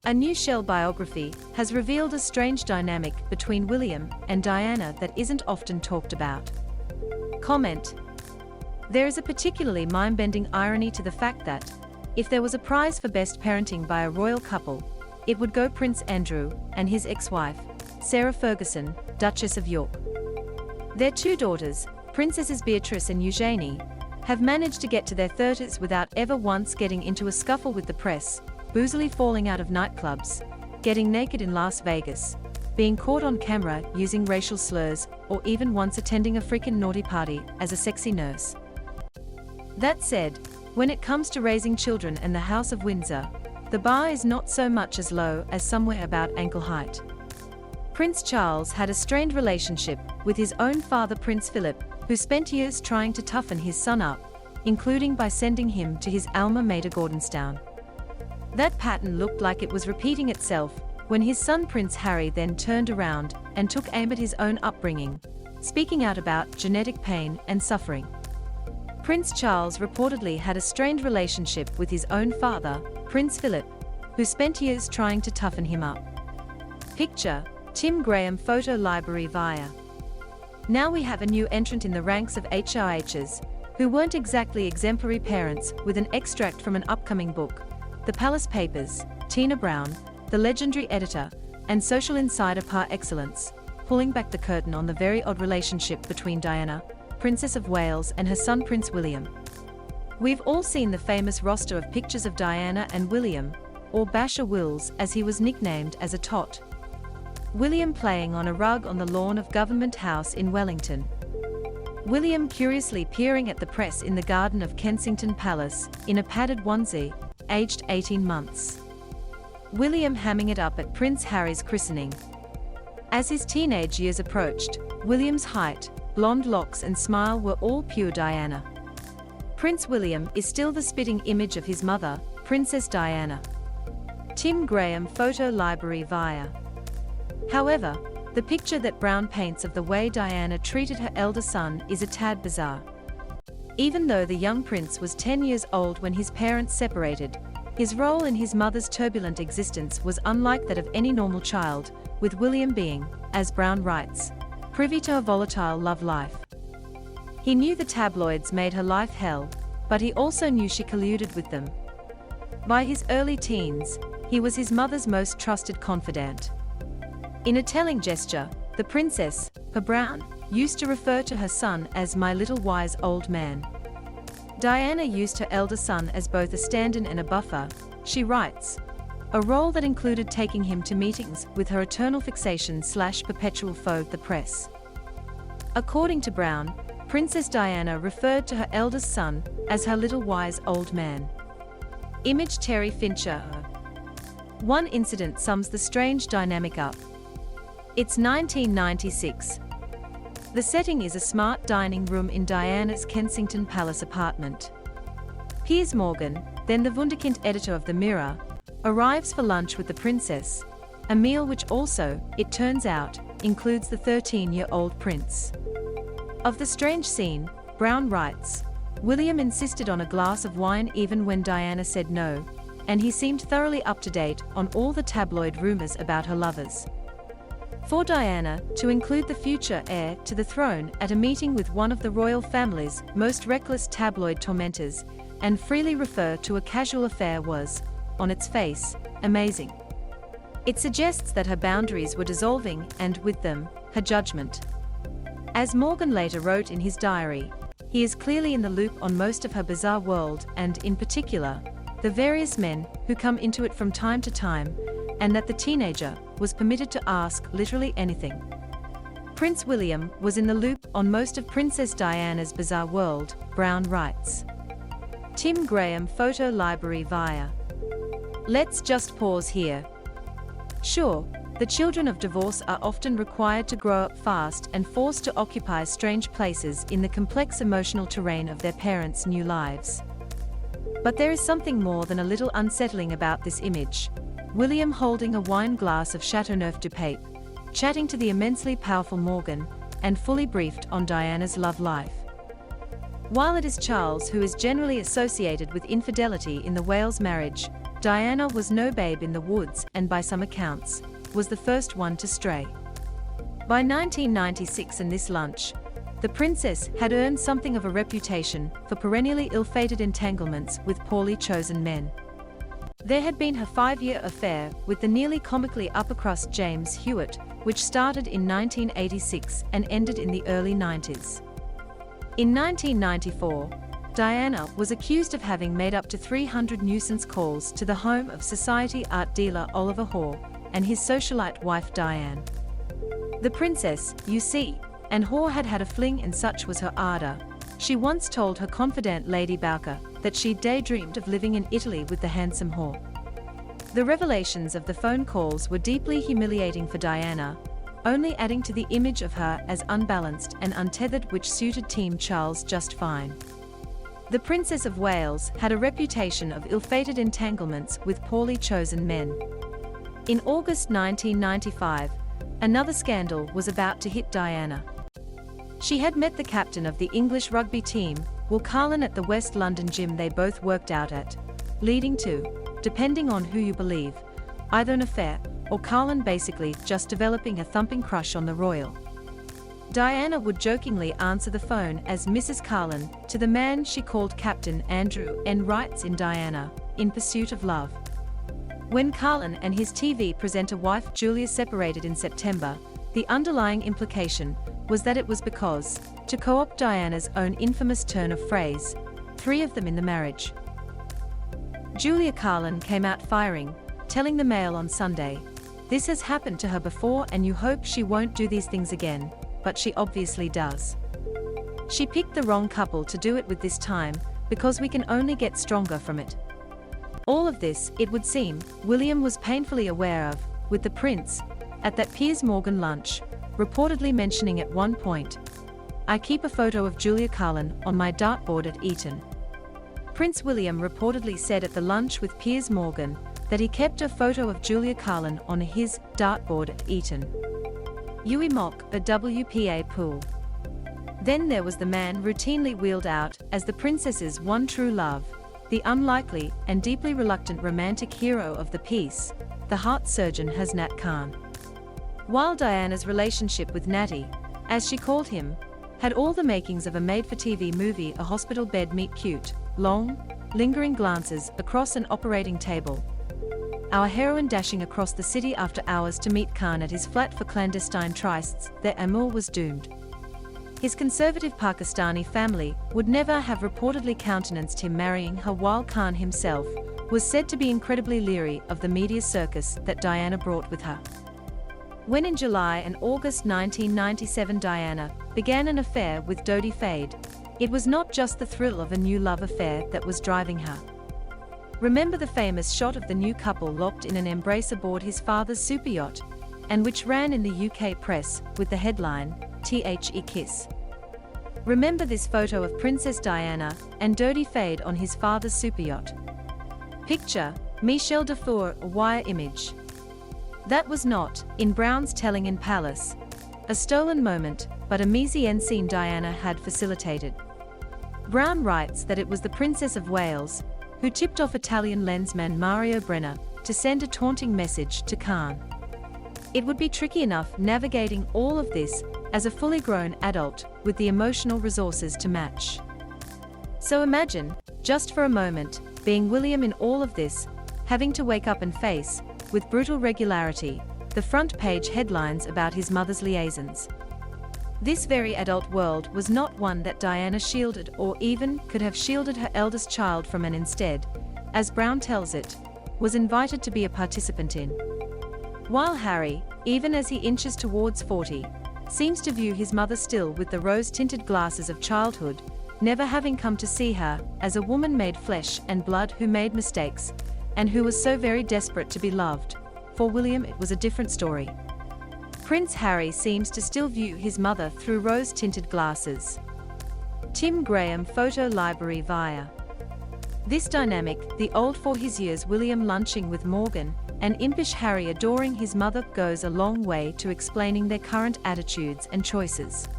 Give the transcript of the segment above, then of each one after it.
A new Shell biography has revealed a strange dynamic between William and Diana that isn't often talked about. Comment: there is a particularly mind-bending irony to the fact that, if there was a prize for best parenting by a royal couple, it would go Prince Andrew and his ex-wife, Sarah Ferguson, Duchess of York. Their two daughters, Princesses Beatrice and Eugenie, have managed to get to their 30s without ever once getting into a scuffle with the press, boozily falling out of nightclubs, getting naked in Las Vegas, being caught on camera using racial slurs, or even once attending a freaking naughty party as a sexy nurse. That said, when it comes to raising children and the House of Windsor, the bar is not so much as low as somewhere about ankle height. Prince Charles had a strained relationship with his own father Prince Philip, who spent years trying to toughen his son up, including by sending him to his alma mater Gordonstown. That pattern looked like it was repeating itself when his son Prince Harry then turned around and took aim at his own upbringing, speaking out about genetic pain and suffering. Prince Charles reportedly had a strained relationship with his own father, Prince Philip, who spent years trying to toughen him up. Picture: Tim Graham photo library via. Now we have a new entrant in the ranks of HRHs, who weren't exactly exemplary parents, with an extract from an upcoming book, The Palace Papers, Tina Brown, the legendary editor, and social insider par excellence, pulling back the curtain on the very odd relationship between Diana, Princess of Wales, and her son Prince William. We've all seen the famous roster of pictures of Diana and William, or Basher Wills as he was nicknamed as a tot. William playing on a rug on the lawn of Government House in Wellington. William curiously peering at the press in the garden of Kensington Palace, in a padded onesie, aged 18 months. William hamming it up at Prince Harry's christening. As his teenage years approached, William's height, blonde locks and smile were all pure Diana. Prince William is still the spitting image of his mother, Princess Diana. Tim Graham photo library via. However, the picture that Brown paints of the way Diana treated her elder son is a tad bizarre. Even though the young prince was 10 years old when his parents separated, his role in his mother's turbulent existence was unlike that of any normal child, with William being, as Brown writes, privy to a volatile love life. He knew the tabloids made her life hell, but he also knew she colluded with them. By his early teens, he was his mother's most trusted confidant. In a telling gesture, the princess, per Brown, used to refer to her son as "my little wise old man." Diana used her elder son as both a stand-in and a buffer, she writes, a role that included taking him to meetings with her eternal fixation/perpetual foe, the press. According to Brown, Princess Diana referred to her eldest son as her little wise old man. Image Terry Fincher. One incident sums the strange dynamic up. It's 1996. The setting is a smart dining room in Diana's Kensington Palace apartment. Piers Morgan, then the wunderkind editor of The Mirror, arrives for lunch with the princess, a meal which also, it turns out, includes the 13-year-old prince. Of the strange scene, Brown writes, William insisted on a glass of wine even when Diana said no, and he seemed thoroughly up to date on all the tabloid rumors about her lovers. For Diana to include the future heir to the throne at a meeting with one of the royal family's most reckless tabloid tormentors, and freely refer to a casual affair was, on its face, amazing. It suggests that her boundaries were dissolving and, with them, her judgment. As Morgan later wrote in his diary, he is clearly in the loop on most of her bizarre world and, in particular, the various men who come into it from time to time, and that the teenager was permitted to ask literally anything. Prince William was in the loop on most of Princess Diana's bizarre world, Brown writes. Tim Graham photo library via. Let's just pause here. Sure, the children of divorce are often required to grow up fast and forced to occupy strange places in the complex emotional terrain of their parents' new lives. But there is something more than a little unsettling about this image. William holding a wine glass of Chateauneuf du Pape, chatting to the immensely powerful Morgan, and fully briefed on Diana's love life. While it is Charles who is generally associated with infidelity in the Wales marriage, Diana was no babe in the woods and by some accounts, was the first one to stray. By 1996 and this lunch, the princess had earned something of a reputation for perennially ill-fated entanglements with poorly chosen men. There had been her 5-year affair with the nearly comically upper-crust James Hewitt, which started in 1986 and ended in the early 90s. In 1994, Diana was accused of having made up to 300 nuisance calls to the home of society art dealer Oliver Hoare and his socialite wife Diane. The princess, you see, and Hoare had had a fling, and such was her ardor. She once told her confidante Lady Bowker that she'd daydreamed of living in Italy with the handsome Hoare. The revelations of the phone calls were deeply humiliating for Diana, only adding to the image of her as unbalanced and untethered, which suited Team Charles just fine. The Princess of Wales had a reputation of ill-fated entanglements with poorly chosen men. In August 1995, another scandal was about to hit Diana. She had met the captain of the English rugby team, Will Carlin, at the West London gym they both worked out at, leading to, depending on who you believe, either an affair or Carlin basically just developing a thumping crush on the royal. Diana would jokingly answer the phone as Mrs. Carlin to the man she called Captain Andrew N. writes in Diana, In Pursuit of Love. When Carlin and his TV presenter wife Julia separated in September, the underlying implication was that it was because, to co-opt Diana's own infamous turn of phrase, 3 of them in the marriage. Julia Carlin came out firing, telling the Mail on Sunday, "This has happened to her before and you hope she won't do these things again, but she obviously does. She picked the wrong couple to do it with this time, because we can only get stronger from it." All of this, it would seem, William was painfully aware of, with the prince, at that Piers Morgan lunch, reportedly mentioning at one point, "I keep a photo of Julia Carlin on my dartboard at Eton." Prince William reportedly said at the lunch with Piers Morgan that he kept a photo of Julia Carlin on his dartboard at Eton. Hughie Mock, a WPA pool. Then there was the man routinely wheeled out as the princess's one true love, the unlikely and deeply reluctant romantic hero of the piece, the heart surgeon Hasnat Khan. While Diana's relationship with Natty, as she called him, had all the makings of a made-for-TV movie, a hospital bed meet cute, long, lingering glances across an operating table, our heroine dashing across the city after hours to meet Khan at his flat for clandestine trysts, their amour was doomed. His conservative Pakistani family would never have reportedly countenanced him marrying her, while Khan himself was said to be incredibly leery of the media circus that Diana brought with her. When in July and August 1997 Diana began an affair with Dodi Fade, it was not just the thrill of a new love affair that was driving her. Remember the famous shot of the new couple locked in an embrace aboard his father's super yacht, and which ran in the UK press with the headline, "The Kiss." Remember this photo of Princess Diana and Dodi Fade on his father's super yacht. Picture, Michel Dufour, a wire image. That was not, in Brown's telling in Palace, a stolen moment, but a mise-en scene Diana had facilitated. Brown writes that it was the Princess of Wales who tipped off Italian lensman Mario Brenner to send a taunting message to Khan. It would be tricky enough navigating all of this as a fully grown adult with the emotional resources to match. So imagine, just for a moment, being William in all of this, having to wake up and face, with brutal regularity, the front page headlines about his mother's liaisons. This very adult world was not one that Diana shielded or even could have shielded her eldest child from, and instead, as Brown tells it, was invited to be a participant in. While Harry, even as he inches towards 40, seems to view his mother still with the rose-tinted glasses of childhood, never having come to see her as a woman made flesh and blood who made mistakes, and who was so very desperate to be loved. For William it was a different story. Prince Harry seems to still view his mother through rose-tinted glasses. Tim Graham Photo Library via. This dynamic, the old for his years William lunching with Morgan, and impish Harry adoring his mother, goes a long way to explaining their current attitudes and choices.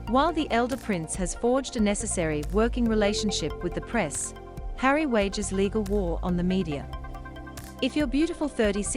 While the elder prince has forged a necessary working relationship with the press, Harry wages legal war on the media. If your beautiful 36